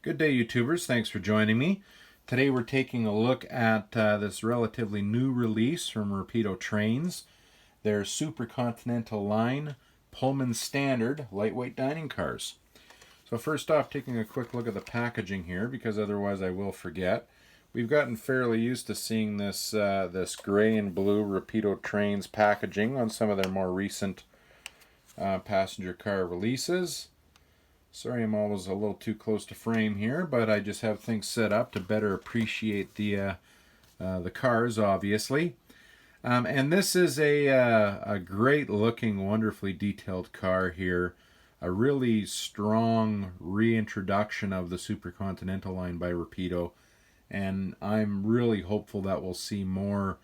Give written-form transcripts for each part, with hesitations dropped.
Good day, YouTubers. Thanks for joining me. Today we're taking a look at this relatively new release from Rapido Trains, their Super Continental line Pullman Standard lightweight dining cars. So first off, taking a quick look at the packaging here, because otherwise I will forget. We've gotten fairly used to seeing this this gray and blue Rapido Trains packaging on some of their more recent passenger car releases. Sorry, I'm always a little too close to frame here, but I just have things set up to better appreciate the cars, obviously. And this is a great-looking, wonderfully detailed car here. A really strong reintroduction of the Super Continental line by Rapido, and I'm really hopeful that we'll see more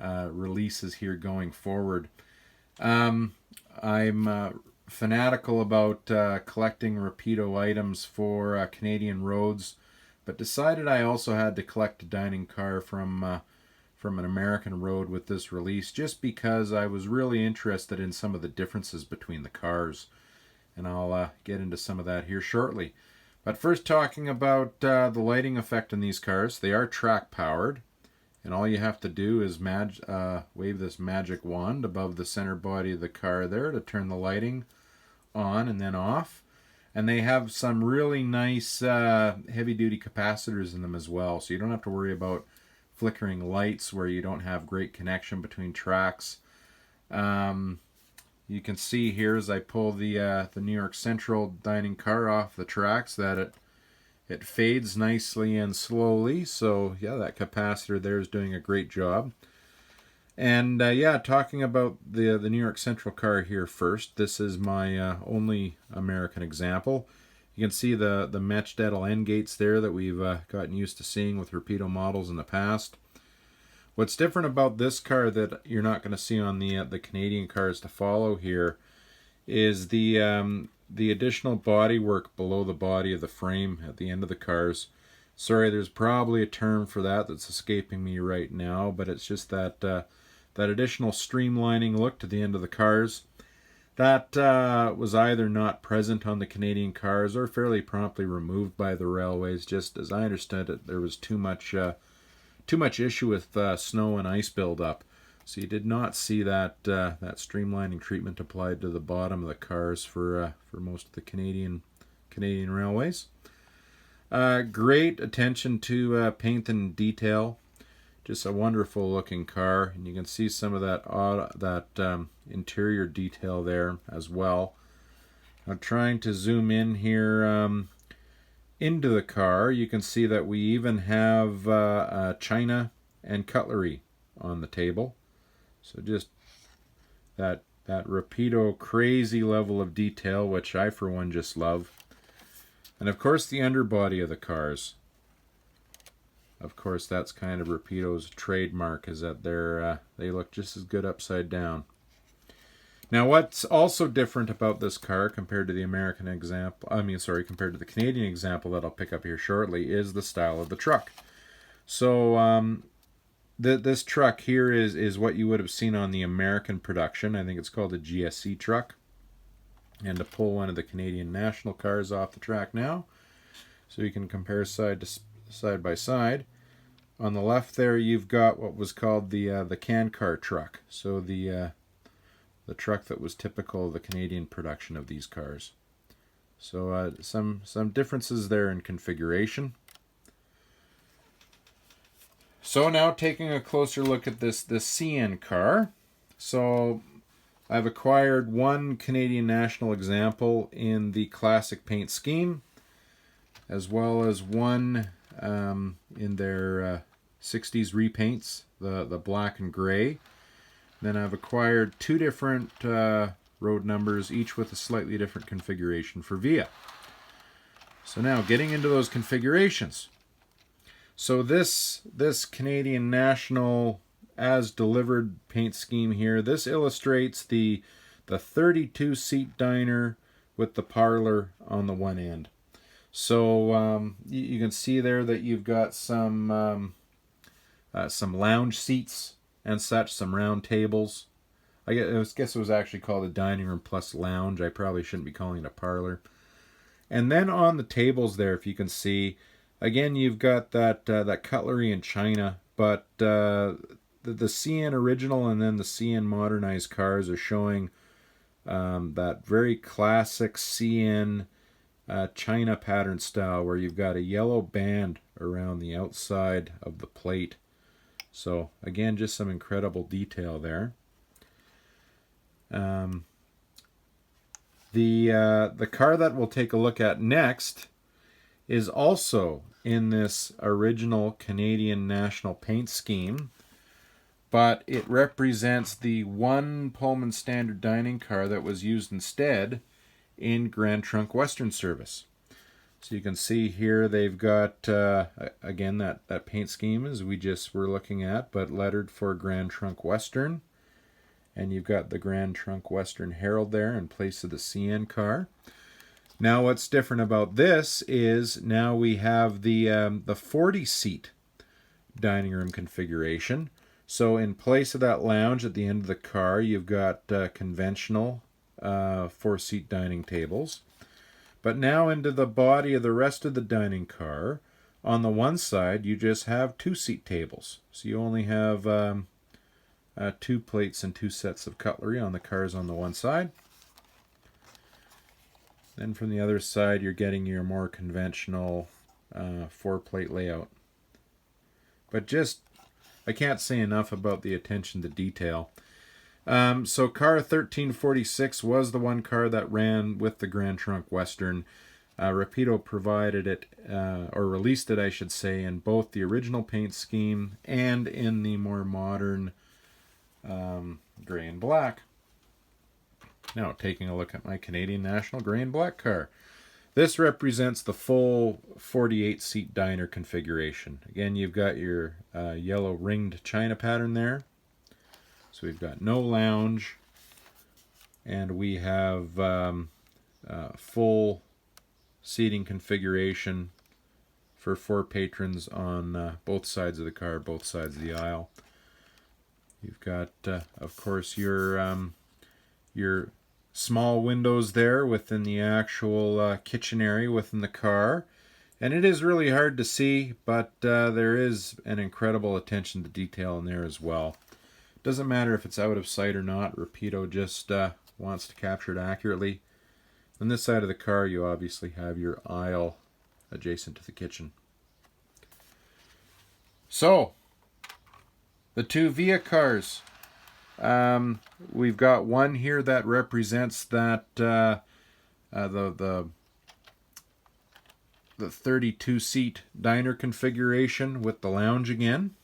releases here going forward. I'm fanatical about collecting Rapido items for Canadian roads, but decided I also had to collect a dining car from an American road with this release, just because I was really interested in some of the differences between the cars, and I'll get into some of that here shortly. But first, talking about the lighting effect in these cars. They are track powered, and all you have to do is wave this magic wand above the center body of the car there to turn the lighting on and then off. And they have some really nice heavy duty capacitors in them as well, so you don't have to worry about flickering lights where you don't have great connection between tracks. You can see here as I pull the New York Central dining car off the tracks that it fades nicely and slowly. So yeah, that capacitor there is doing a great job. And yeah, talking about the New York Central car here first. This is my only American example. You can see the matched metal end gates there that we've gotten used to seeing with Rapido models in the past. What's different about this car that you're not going to see on the Canadian cars to follow here is the additional bodywork below the body of the frame at the end of the cars. Sorry, there's probably a term for that that's escaping me right now, but it's just that that additional streamlining look to the end of the cars. That was either not present on the Canadian cars or fairly promptly removed by the railways. Just as I understood it, there was too much issue with snow and ice buildup, so you did not see that that streamlining treatment applied to the bottom of the cars for most of the Canadian railways. Great attention to paint and detail. Just a wonderful looking car, and you can see some of that interior detail there as well. I'm trying to zoom in here into the car. You can see that we even have china and cutlery on the table. So just that Rapido crazy level of detail, which I for one just love. And of course the underbody of the cars. Of course, that's kind of Rapido's trademark, is that they look just as good upside down. Now, what's also different about this car compared to the American example, compared to the Canadian example that I'll pick up here shortly, is the style of the truck. So, this truck here is what you would have seen on the American production. I think it's called a GSC truck. And to pull one of the Canadian national cars off the track now, so you can compare side by side. On the left there, you've got what was called the can car truck. So the truck that was typical of the Canadian production of these cars. So some differences there in configuration. So now taking a closer look at this CN car. So I've acquired one Canadian national example in the classic paint scheme, as well as one in their 60s repaints, the black and gray. Then I've acquired two different road numbers, each with a slightly different configuration for VIA. So now getting into those configurations. So this Canadian national as delivered paint scheme here, this illustrates the 32 seat diner with the parlor on the one end. So you can see there that you've got some lounge seats and such, some round tables. I guess it was actually called a dining room plus lounge. I probably shouldn't be calling it a parlor. And then on the tables there, if you can see, again, you've got that that cutlery in China, but the CN original and then the CN modernized cars are showing that very classic CN China pattern style where you've got a yellow band around the outside of the plate. So again, just some incredible detail there. The car that we'll take a look at next is also in this original Canadian National Paint scheme, but it represents the one Pullman standard dining car that was used instead in Grand Trunk Western service. So you can see here they've got, again, that paint scheme as we just were looking at, but lettered for Grand Trunk Western. And you've got the Grand Trunk Western Herald there in place of the CN car. Now what's different about this is now we have the 40-seat dining room configuration. So in place of that lounge at the end of the car, you've got conventional 4-seat dining tables. But now into the body of the rest of the dining car, on the one side you just have 2-seat tables. So you only have 2 plates and 2 sets of cutlery on the cars on the one side. Then from the other side you're getting your more conventional 4-plate layout. But just, I can't say enough about the attention to detail. So car 1346 was the one car that ran with the Grand Trunk Western. Rapido provided it, or released it I should say, in both the original paint scheme and in the more modern gray and black. Now taking a look at my Canadian National gray and black car. This represents the full 48-seat diner configuration. Again, you've got your yellow ringed China pattern there. So we've got no lounge, and we have full seating configuration for 4 patrons on both sides of the car, both sides of the aisle. You've got, of course, your small windows there within the actual kitchen area within the car. And it is really hard to see, but there is an incredible attention to detail in there as well. Doesn't matter if it's out of sight or not, Rapido just wants to capture it accurately. On this side of the car, you obviously have your aisle adjacent to the kitchen. So, the 2 Via cars. We've got one here that represents that the 32-seat diner configuration with the lounge again.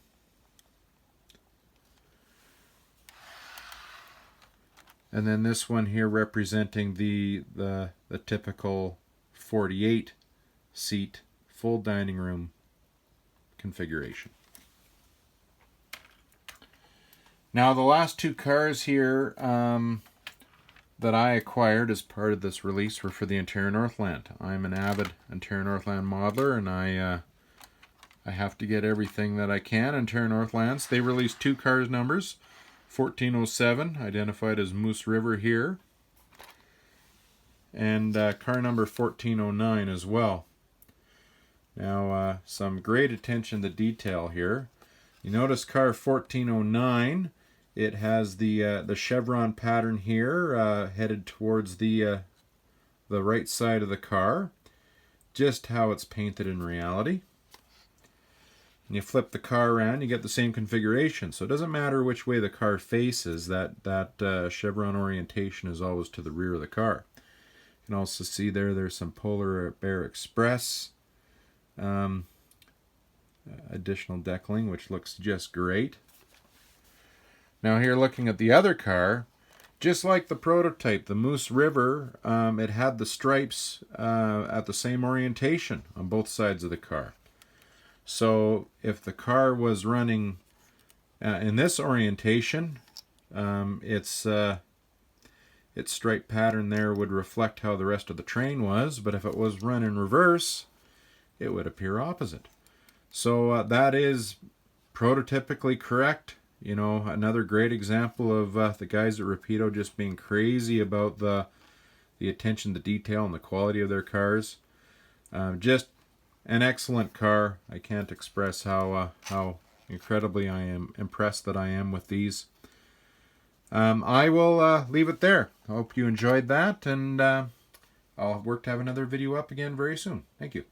And then this one here representing the typical 48-seat full dining room configuration. Now the last 2 cars here that I acquired as part of this release were for the Ontario Northland. I'm an avid Ontario Northland modeler, and I have to get everything that I can Ontario Northlands. They released 2 cars numbers. 1407, identified as Moose River here, and car number 1409 as well. Now, some great attention to detail here. You notice car 1409, it has the chevron pattern here, headed towards the right side of the car, just how it's painted in reality. And you flip the car around, you get the same configuration. So it doesn't matter which way the car faces, that chevron orientation is always to the rear of the car. You can also see there's some Polar Bear Express additional deckling, which looks just great. Now here looking at the other car, just like the prototype, the Moose River, it had the stripes at the same orientation on both sides of the car. So if the car was running in this orientation, its stripe pattern there would reflect how the rest of the train was, but if it was run in reverse, it would appear opposite. So that is prototypically correct. You know, another great example of the guys at Rapido just being crazy about the the attention to detail and the quality of their cars. Just an excellent car. I can't express how incredibly I am impressed that I am with these. I will leave it there. I hope you enjoyed that, and I'll work to have another video up again very soon. Thank you.